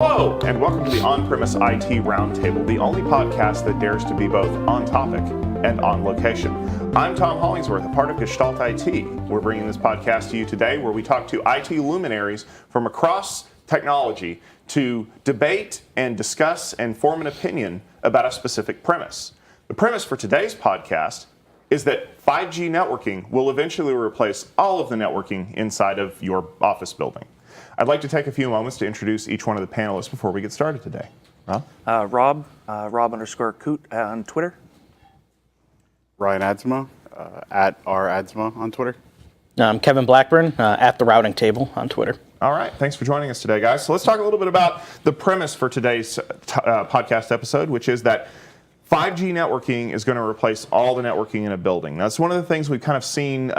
Hello, and welcome to the On-Premise IT Roundtable, the only podcast that dares to be both on topic and on location. I'm Tom Hollingsworth, a part of Gestalt IT. We're bringing this podcast to you today where we talk to IT luminaries from across technology to debate and discuss and form an opinion about a specific premise. The premise for today's podcast is that 5G networking will eventually replace all of the networking inside of your office building. I'd like to take a few moments to introduce each one of the panelists before we get started today. Rob? Rob_Coot on Twitter. Ryan Adsma, at @radsma on Twitter. I'm Kevin Blackburn, at the Roundtable on Twitter. All right, thanks for joining us today, guys. So let's talk a little bit about the premise for today's podcast episode, which is that 5G networking is going to replace all the networking in a building. Now, that's one of the things we've kind of seen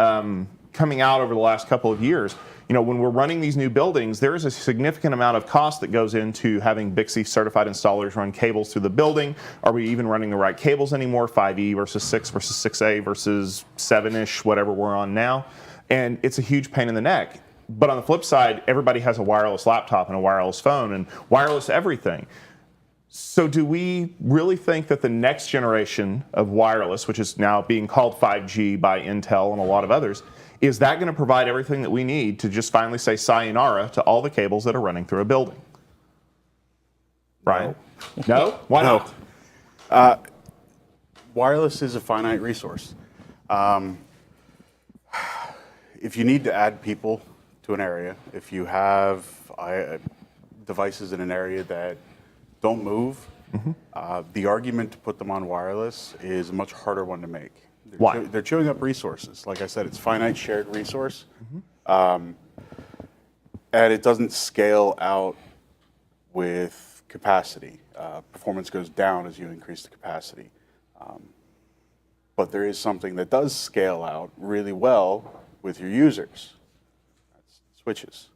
coming out over the last couple of years. You know, when we're running these new buildings, there is a significant amount of cost that goes into having BICSI certified installers run cables through the building. Are we even running the right cables anymore? 5E versus 6 versus 6A versus 7-ish, whatever we're on now. And it's a huge pain in the neck. But on the flip side, everybody has a wireless laptop and a wireless phone and wireless everything. So do we really think that the next generation of wireless, which is now being called 5G by Intel and a lot of others, is that going to provide everything that we need to just finally say sayonara to all the cables that are running through a building? Brian? No? Why not? Wireless is a finite resource. If you need to add people to an area, if you have devices in an area that don't move, the argument to put them on wireless is a much harder one to make. Why? They're chewing up resources. Like I said, it's finite shared resource. And it doesn't scale out with capacity. Performance goes down as you increase the capacity. But there is something that does scale out really well with your users. That's switches.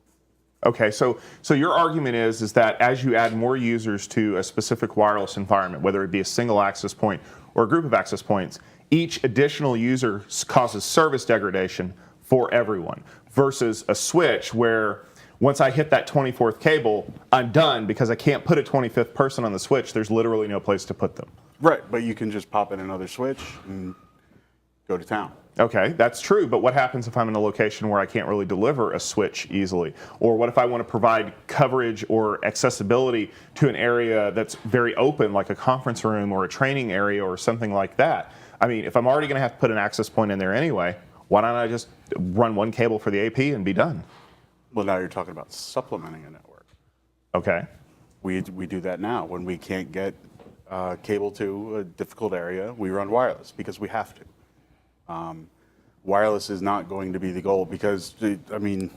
Okay, so your argument is that as you add more users to a specific wireless environment, whether it be a single access point or a group of access points, each additional user causes service degradation for everyone, versus a switch where once I hit that 24th cable, I'm done because I can't put a 25th person on the switch. There's literally no place to put them. Right, but you can just pop in another switch and go to town. Okay, that's true, but what happens if I'm in a location where I can't really deliver a switch easily? Or what if I want to provide coverage or accessibility to an area that's very open, like a conference room or a training area or something like that? I mean, if I'm already going to have to put an access point in there anyway, why don't I just run one cable for the AP and be done? Well, now you're talking about supplementing a network. Okay. We do that now. When we can't get cable to a difficult area, we run wireless because we have to. Wireless is not going to be the goal because, I mean,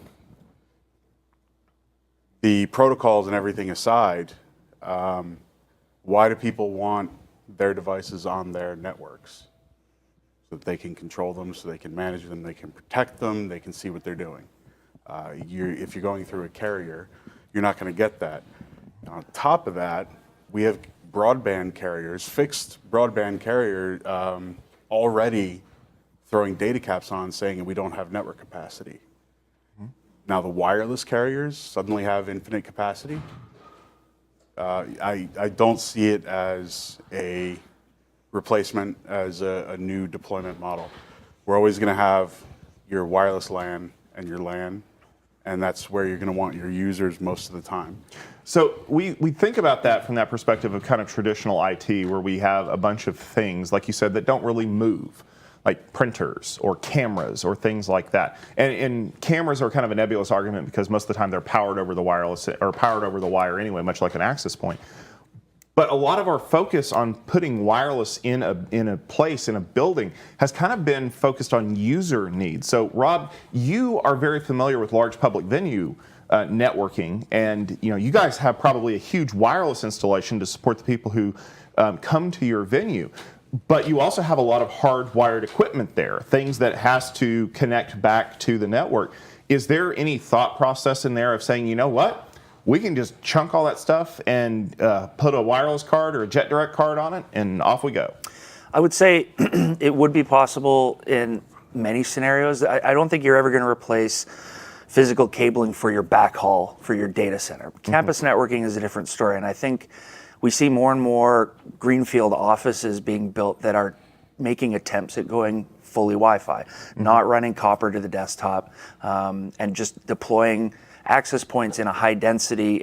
the protocols and everything aside, why do people want their devices on their networks? So that they can control them, so they can manage them, they can protect them, they can see what they're doing. If you're going through a carrier, you're not going to get that. On top of that, we have broadband carriers, fixed broadband carrier, already throwing data caps on saying we don't have network capacity. Now the wireless carriers suddenly have infinite capacity. I don't see it as a replacement, as a new deployment model. We're always going to have your wireless LAN and your LAN, and that's where you're going to want your users most of the time. So we think about that from that perspective of kind of traditional IT, where we have a bunch of things, like you said, that don't really move, like printers or cameras or things like that. And cameras are kind of a nebulous argument because most of the time they're powered over the wireless or powered over the wire anyway, much like an access point. But a lot of our focus on putting wireless in a place, in a building, has kind of been focused on user needs. So Rob, you are very familiar with large public venue networking, and you guys have probably a huge wireless installation to support the people who come to your venue. But you also have a lot of hardwired equipment there, things that has to connect back to the network. Is there any thought process in there of saying, you know what? We can just chunk all that stuff and put a wireless card or a JetDirect card on it, and off we go? I would say it would be possible in many scenarios. I don't think you're ever going to replace physical cabling for your backhaul for your data center. Campus networking is a different story, and I think we see more and more greenfield offices being built that are making attempts at going fully Wi-Fi, not running copper to the desktop, and just deploying access points in a high density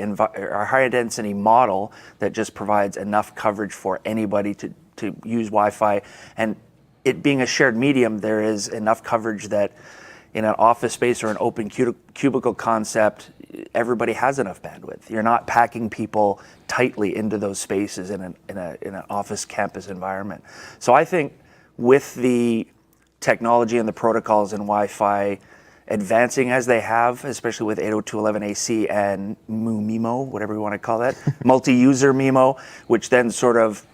model that just provides enough coverage for anybody to use Wi-Fi. And it being a shared medium, there is enough coverage that in an office space or an open cubicle concept, everybody has enough bandwidth. You're not packing people tightly into those spaces in an office campus environment. So I think with the technology and the protocols in Wi-Fi advancing as they have, especially with 802.11ac and MIMO, whatever you want to call that, multi-user MIMO, which then sort of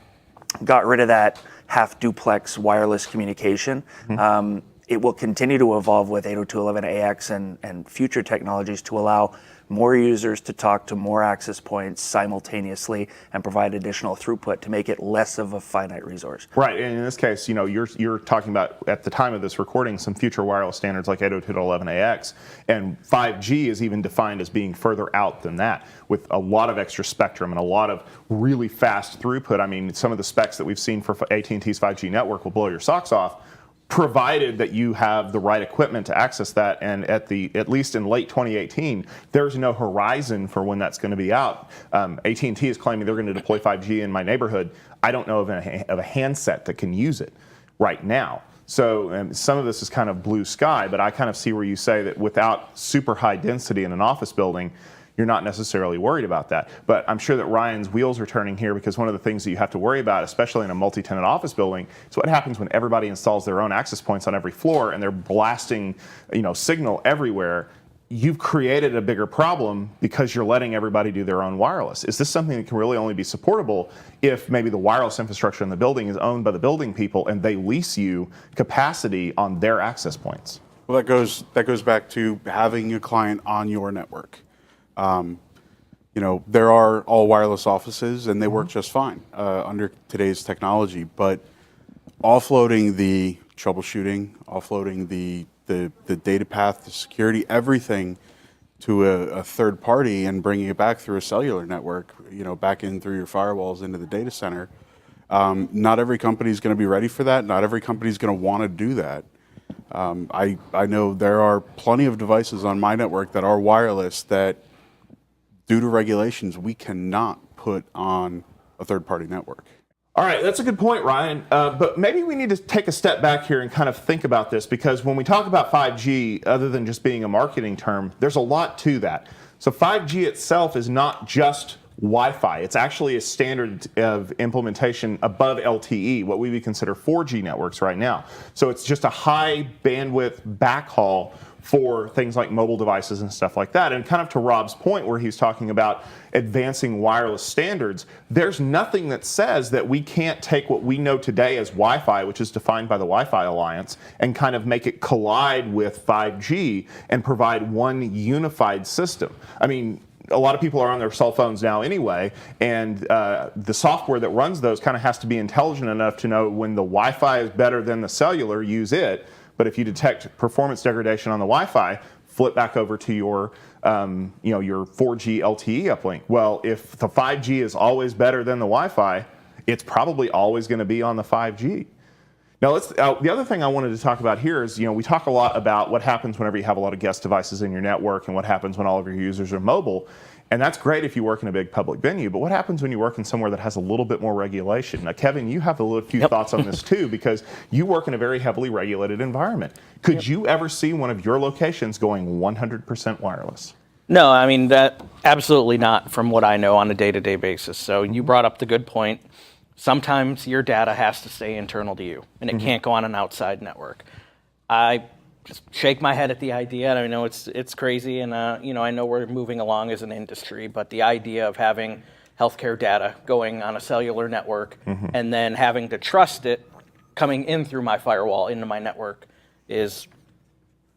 got rid of that half duplex wireless communication. It will continue to evolve with 802.11ax and future technologies to allow more users to talk to more access points simultaneously and provide additional throughput to make it less of a finite resource. Right, and in this case, you're talking about, at the time of this recording, some future wireless standards like 802.11ax, and 5G is even defined as being further out than that, with a lot of extra spectrum and a lot of really fast throughput. I mean, some of the specs that we've seen for AT&T's 5G network will blow your socks off, provided that you have the right equipment to access that. And at least in late 2018, there's no horizon for when that's going to be out. AT&T is claiming they're going to deploy 5G in my neighborhood. I don't know of a handset that can use it right now. So some of this is kind of blue sky, but I kind of see where you say that without super high density in an office building, you're not necessarily worried about that. But I'm sure that Ryan's wheels are turning here, because one of the things that you have to worry about, especially in a multi-tenant office building, is what happens when everybody installs their own access points on every floor and they're blasting, signal everywhere. You've created a bigger problem because you're letting everybody do their own wireless. Is this something that can really only be supportable if maybe the wireless infrastructure in the building is owned by the building people and they lease you capacity on their access points? Well, that goes back to having a client on your network. There are all wireless offices and they work just fine under today's technology, but offloading the troubleshooting, offloading the data path, the security, everything to a third party and bringing it back through a cellular network, back in through your firewalls into the data center. Not every company is going to be ready for that. Not every company is going to want to do that. I know there are plenty of devices on my network that are wireless that, due to regulations, we cannot put on a third-party network. All right, that's a good point, Ryan. But maybe we need to take a step back here and kind of think about this, because when we talk about 5G, other than just being a marketing term, there's a lot to that. So 5G itself is not just Wi-Fi. It's actually a standard of implementation above LTE, what we would consider 4G networks right now. So it's just a high bandwidth backhaul for things like mobile devices and stuff like that. And kind of to Rob's point where he's talking about advancing wireless standards, there's nothing that says that we can't take what we know today as Wi-Fi, which is defined by the Wi-Fi Alliance, and kind of make it collide with 5G and provide one unified system. I mean, a lot of people are on their cell phones now anyway, and the software that runs those kind of has to be intelligent enough to know when the Wi-Fi is better than the cellular, use it. But if you detect performance degradation on the Wi-Fi, flip back over to your 4G LTE uplink. Well, if the 5G is always better than the Wi-Fi, it's probably always going to be on the 5G. Now, the other thing I wanted to talk about here is, we talk a lot about what happens whenever you have a lot of guest devices in your network and what happens when all of your users are mobile. And that's great if you work in a big public venue, but what happens when you work in somewhere that has a little bit more regulation? Now, Kevin, you have a few thoughts on this too, because you work in a very heavily regulated environment. Could you ever see one of your locations going 100% wireless? No, I mean, that absolutely not from what I know on a day-to-day basis. So you brought up the good point. Sometimes your data has to stay internal to you, and it can't go on an outside network. I just shake my head at the idea. I know it's crazy, and I know we're moving along as an industry, but the idea of having healthcare data going on a cellular network and then having to trust it coming in through my firewall into my network is,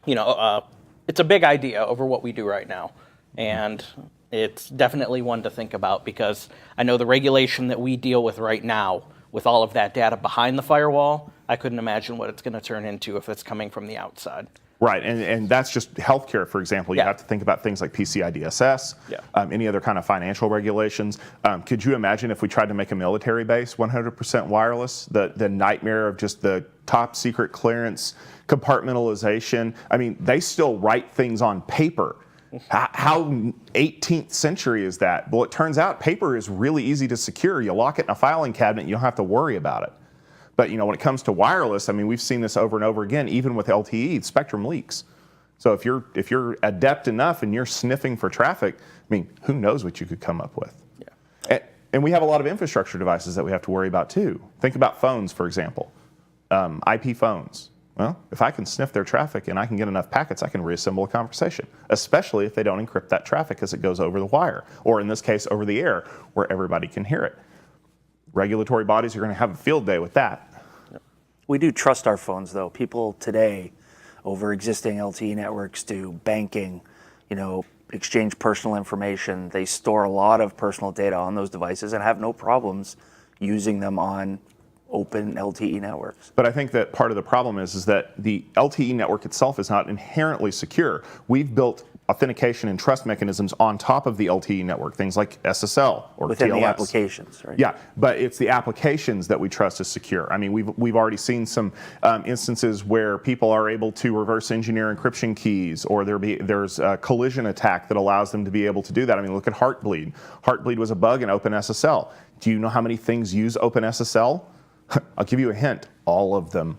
it's a big idea over what we do right now, and it's definitely one to think about, because I know the regulation that we deal with right now with all of that data behind the firewall, I couldn't imagine what it's going to turn into if it's coming from the outside. Right, and that's just healthcare, for example. You Yeah. have to think about things like PCI DSS, Yeah. any other kind of financial regulations. Could you imagine if we tried to make a military base 100% wireless? The nightmare of just the top secret clearance, compartmentalization. I mean, they still write things on paper. How 18th century is that? Well, it turns out paper is really easy to secure. You lock it in a filing cabinet, you don't have to worry about it. But when it comes to wireless, I mean, we've seen this over and over again, even with LTE, spectrum leaks. So if you're adept enough and you're sniffing for traffic, I mean, who knows what you could come up with? Yeah. And we have a lot of infrastructure devices that we have to worry about too. Think about phones, for example, IP phones. Well, if I can sniff their traffic and I can get enough packets, I can reassemble a conversation, especially if they don't encrypt that traffic as it goes over the wire, or in this case, over the air, where everybody can hear it. Regulatory bodies are going to have a field day with that. We do trust our phones, though. People today, over existing LTE networks, do banking, exchange personal information. They store a lot of personal data on those devices and have no problems using them on open LTE networks. But I think that part of the problem is that the LTE network itself is not inherently secure. We've built authentication and trust mechanisms on top of the LTE network, things like SSL or within TLS. the applications, right? Yeah, but it's the applications that we trust as secure. I mean, we've already seen some instances where people are able to reverse engineer encryption keys, or there's a collision attack that allows them to be able to do that. I mean, look at Heartbleed. Heartbleed was a bug in OpenSSL. Do you know how many things use OpenSSL? I'll give you a hint, all of them.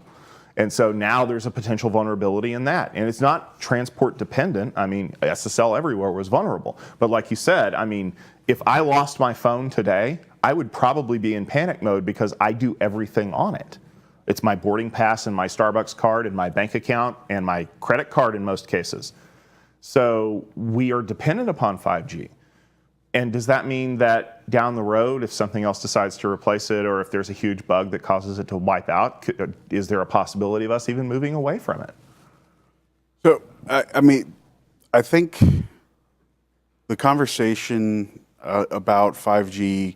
And so now there's a potential vulnerability in that. And it's not transport dependent. I mean, SSL everywhere was vulnerable. But like you said, I mean, if I lost my phone today, I would probably be in panic mode because I do everything on it. It's my boarding pass and my Starbucks card and my bank account and my credit card in most cases. So we are dependent upon 5G. And does that mean that down the road, if something else decides to replace it, or if there's a huge bug that causes it to wipe out, is there a possibility of us even moving away from it? So, I mean, I think the conversation about 5G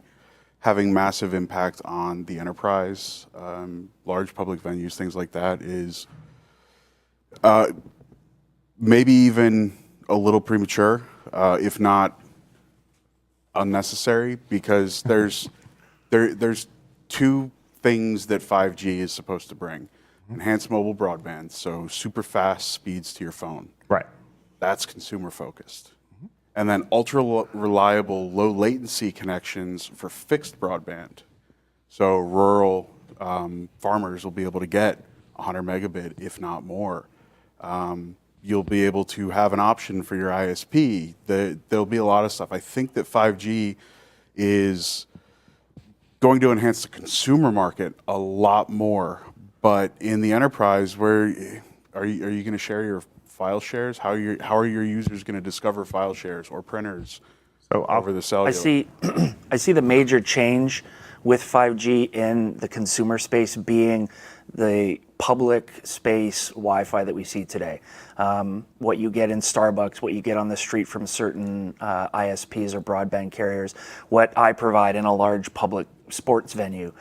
having massive impact on the enterprise, large public venues, things like that, is maybe even a little premature, if not unnecessary, because there's two things that 5G is supposed to bring. Enhanced mobile broadband, so super fast speeds to your phone. Right. That's consumer focused. And then ultra reliable, low latency connections for fixed broadband. So rural farmers will be able to get 100 megabit, if not more. You'll be able to have an option for your ISP. There'll be a lot of stuff. I think that 5G is going to enhance the consumer market a lot more. But in the enterprise, where are you going to share your file shares? How are your users going to discover file shares or printers over the cellular? I see the major change with 5G in the consumer space being the public space Wi-Fi that we see today. What you get in Starbucks, what you get on the street from certain ISPs or broadband carriers, what I provide in a large public sports venue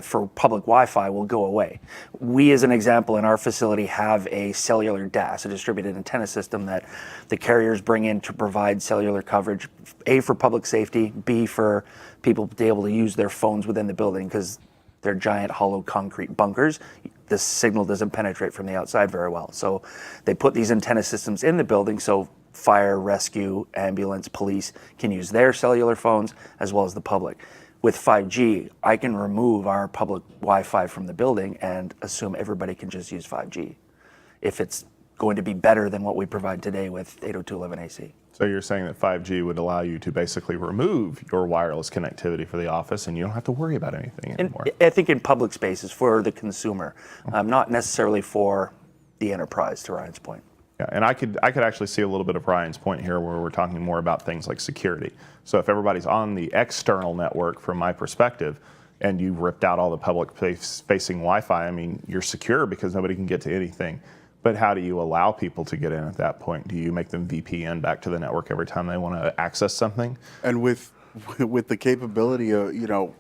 for public Wi-Fi will go away. We, as an example, in our facility have a cellular DAS, a distributed antenna system that the carriers bring in to provide cellular coverage, A, for public safety, B, for people to be able to use their phones within the building, because they're giant hollow concrete bunkers. The signal doesn't penetrate from the outside very well. So they put these antenna systems in the building so fire, rescue, ambulance, police can use their cellular phones as well as the public. With 5G, I can remove our public Wi-Fi from the building and assume everybody can just use 5G if it's going to be better than what we provide today with 802.11ac. So you're saying that 5G would allow you to basically remove your wireless connectivity for the office, and you don't have to worry about anything anymore. I think in public spaces for the consumer, not necessarily for the enterprise, to Ryan's point. Yeah, and I could actually see a little bit of Ryan's point here, where we're talking more about things like security. So if everybody's on the external network, from my perspective, and you've ripped out all the public-facing Wi-Fi, I mean, you're secure because nobody can get to anything. But how do you allow people to get in at that point? Do you make them VPN back to the network every time they want to access something? And with the capability of,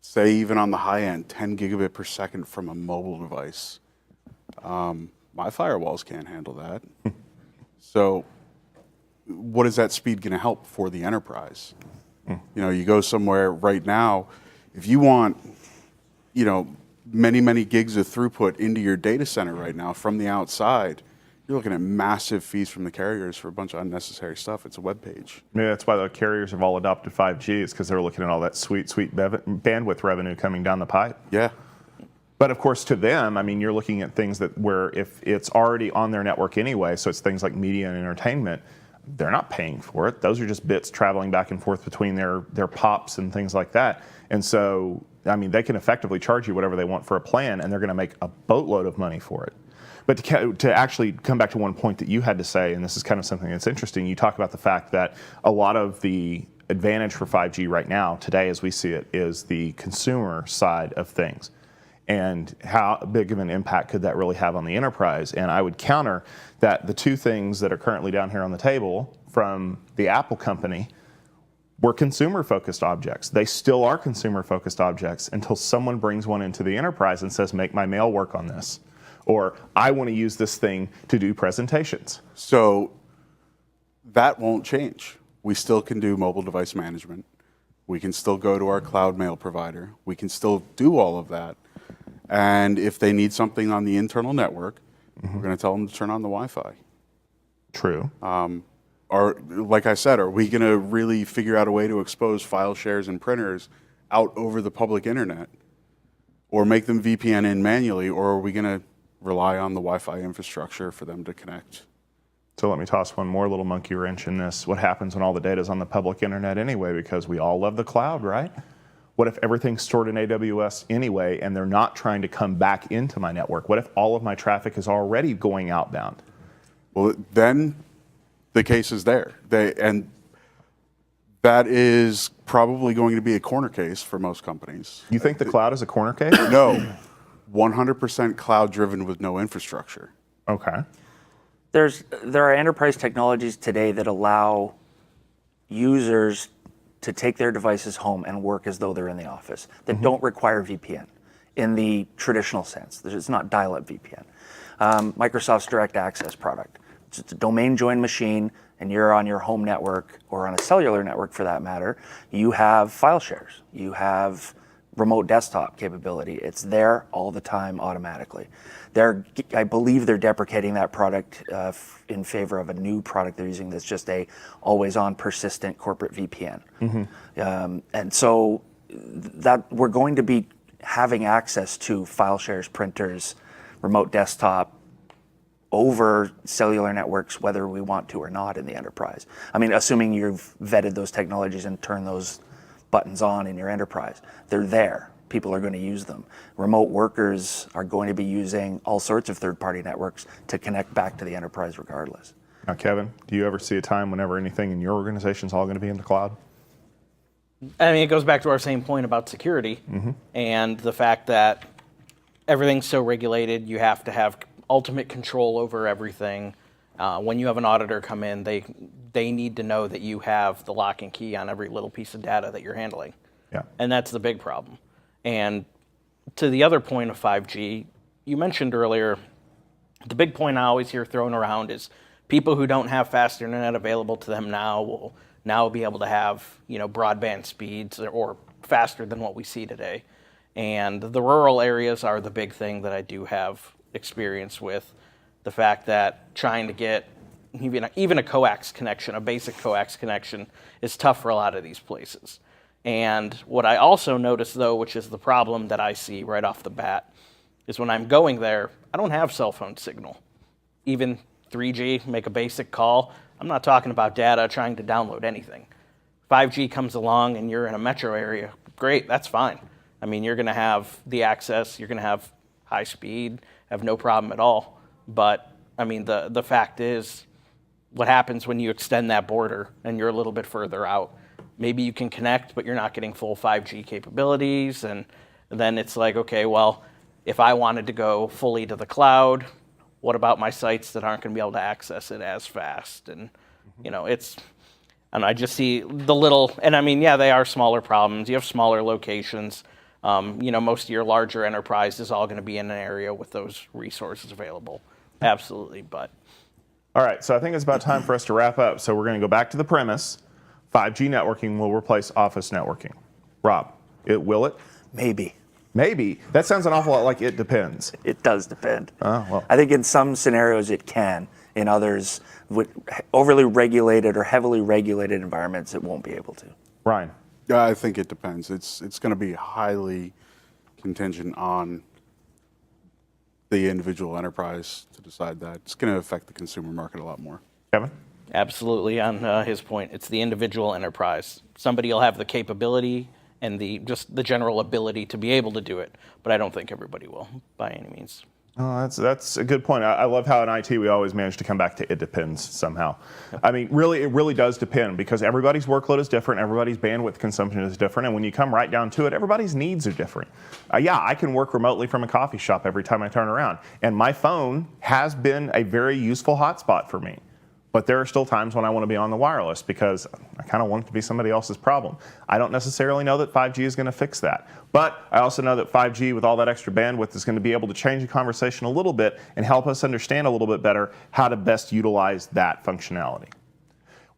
say even on the high end, 10 gigabit per second from a mobile device, My firewalls can't handle that. So what is that speed going to help for the enterprise? You know, you go somewhere right now, if you want, you know, many gigs of throughput into your data center right now from the outside, you're looking at massive fees from the carriers for a bunch of unnecessary stuff. It's a web page. Yeah, that's why the carriers have all adopted 5G, is because they're looking at all that sweet bandwidth revenue coming down the pipe. Yeah. But of course, to them, I mean, you're looking at things that where if it's already on their network anyway, so it's things like media and entertainment, they're not paying for it. Those are just bits traveling back and forth between their pops and things like that. And so, I mean, they can effectively charge you whatever they want for a plan, and they're going to make a boatload of money for it. But to actually come back to one point that you had to say, and this is kind of something that's interesting, you talk about the fact that a lot of the advantage for 5G right now, today as we see it, is the consumer side of things. And how big of an impact could that really have on the enterprise? And I would counter that the two things that are currently down here on the table from the Apple company were consumer-focused objects. They still are consumer-focused objects until someone brings one into the enterprise and says, make my mail work on this. Or I want to use this thing to do presentations. So that won't change. We still can do mobile device management. We can still go to our cloud mail provider. We can still do all of that. And if they need something on the internal network, we're going to tell them to turn on the Wi-Fi. True. Or, like I said, are we going to really figure out a way to expose file shares and printers out over the public internet? Or make them VPN in manually? Or are we going to rely on the Wi-Fi infrastructure for them to connect? So let me toss one more little monkey wrench in this. What happens when all the data is on the public internet anyway? Because we all love the cloud, right? What if everything's stored in AWS anyway, and they're not trying to come back into my network? What if all of my traffic is already going outbound? Well, then the case is there. And that is probably going to be a corner case for most companies. You think the cloud is a corner case? No, 100% cloud driven with no infrastructure. Okay. There are enterprise technologies today that allow users to take their devices home and work as though they're in the office, that don't require VPN in the traditional sense. It's not dial-up VPN. Microsoft's Direct Access product. It's a domain joined machine, and you're on your home network or on a cellular network for that matter. You have file shares. You have remote desktop capability. It's there all the time automatically. I believe they're deprecating that product in favor of a new product they're using that's just a always-on persistent corporate VPN. And so that we're going to be having access to file shares, printers, remote desktop over cellular networks, whether we want to or not in the enterprise. I mean, assuming you've vetted those technologies and turned those buttons on in your enterprise. They're there. People are going to use them. Remote workers are going to be using all sorts of third-party networks to connect back to the enterprise regardless. Now, Kevin, do you ever see a time whenever anything in your organization is all going to be in the cloud? I mean, it goes back to our same point about security and the fact that everything's so regulated. You have to have ultimate control over everything. When you have an auditor come in, they need to know that you have the lock and key on every little piece of data that you're handling. Yeah. And that's the big problem. And to the other point of 5G, you mentioned earlier, the big point I always hear thrown around is people who don't have fast internet available to them now will now be able to have, broadband speeds or faster than what we see today. And the rural areas are the big thing that I do have experience with. The fact that trying to get even a coax connection, a basic coax connection, is tough for a lot of these places. And what I also notice, though, which is the problem that I see right off the bat, is when I'm going there, I don't have cell phone signal. Even 3G, make a basic call, I'm not talking about data trying to download anything. 5G comes along and you're in a metro area, great, that's fine. I mean, you're going to have the access, you're going to have high speed, have no problem at all. But, I mean, the fact is, what happens when you extend that border and you're a little bit further out? Maybe you can connect, but you're not getting full 5G capabilities. And then it's like, okay, well, if I wanted to go fully to the cloud, what about my sites that aren't going to be able to access it as fast? And, and I just see the little, and I mean, yeah, they are smaller problems. You have smaller locations. Most of your larger enterprise is all going to be in an area with those resources available. Absolutely, but All right, so I think it's about time for us to wrap up. So we're going to go back to the premise. 5G networking will replace office networking. Rob, will it? Maybe. Maybe. That sounds an awful lot like it depends. It does depend. Oh, well. I think in some scenarios it can. In others, with overly regulated or heavily regulated environments, it won't be able to. Ryan. Yeah, I think it depends. It's going to be highly contingent on the individual enterprise to decide that. It's going to affect the consumer market a lot more. Kevin? absolutely on his point. It's the individual enterprise. Somebody will have the capability and just the general ability to be able to do it, but I don't think everybody will by any means. Oh, that's a good point. I love how in IT we always manage to come back to it depends somehow. I mean, really, it really does depend because everybody's workload is different, everybody's bandwidth consumption is different, and when you come right down to it, everybody's needs are different. Yeah, I can work remotely from a coffee shop every time I turn around, and my phone has been a very useful hotspot for me. But there are still times when I want to be on the wireless because I kind of want it to be somebody else's problem. I don't necessarily know that 5G is going to fix that. But I also know that 5G with all that extra bandwidth is going to be able to change the conversation a little bit and help us understand a little bit better how to best utilize that functionality.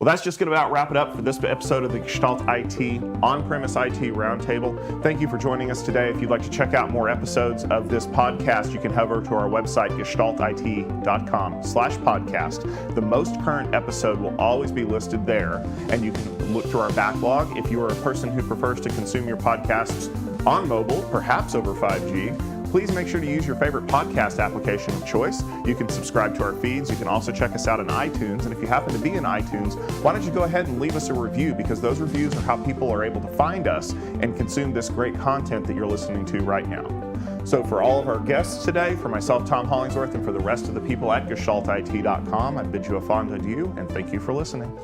Well, that's just going to about wrap it up for this episode of the Gestalt IT On-Premise IT Roundtable. Thank you for joining us today. If you'd like to check out more episodes of this podcast, you can head over to our website, gestaltit.com/podcast. The most current episode will always be listed there, and you can look through our backlog. If you are a person who prefers to consume your podcasts on mobile, perhaps over 5G, please make sure to use your favorite podcast application of choice. You can subscribe to our feeds. You can also check us out on iTunes. And if you happen to be in iTunes, why don't you go ahead and leave us a review, because those reviews are how people are able to find us and consume this great content that you're listening to right now. So for all of our guests today, for myself, Tom Hollingsworth, and for the rest of the people at gestaltit.com, I bid you a fond adieu and thank you for listening.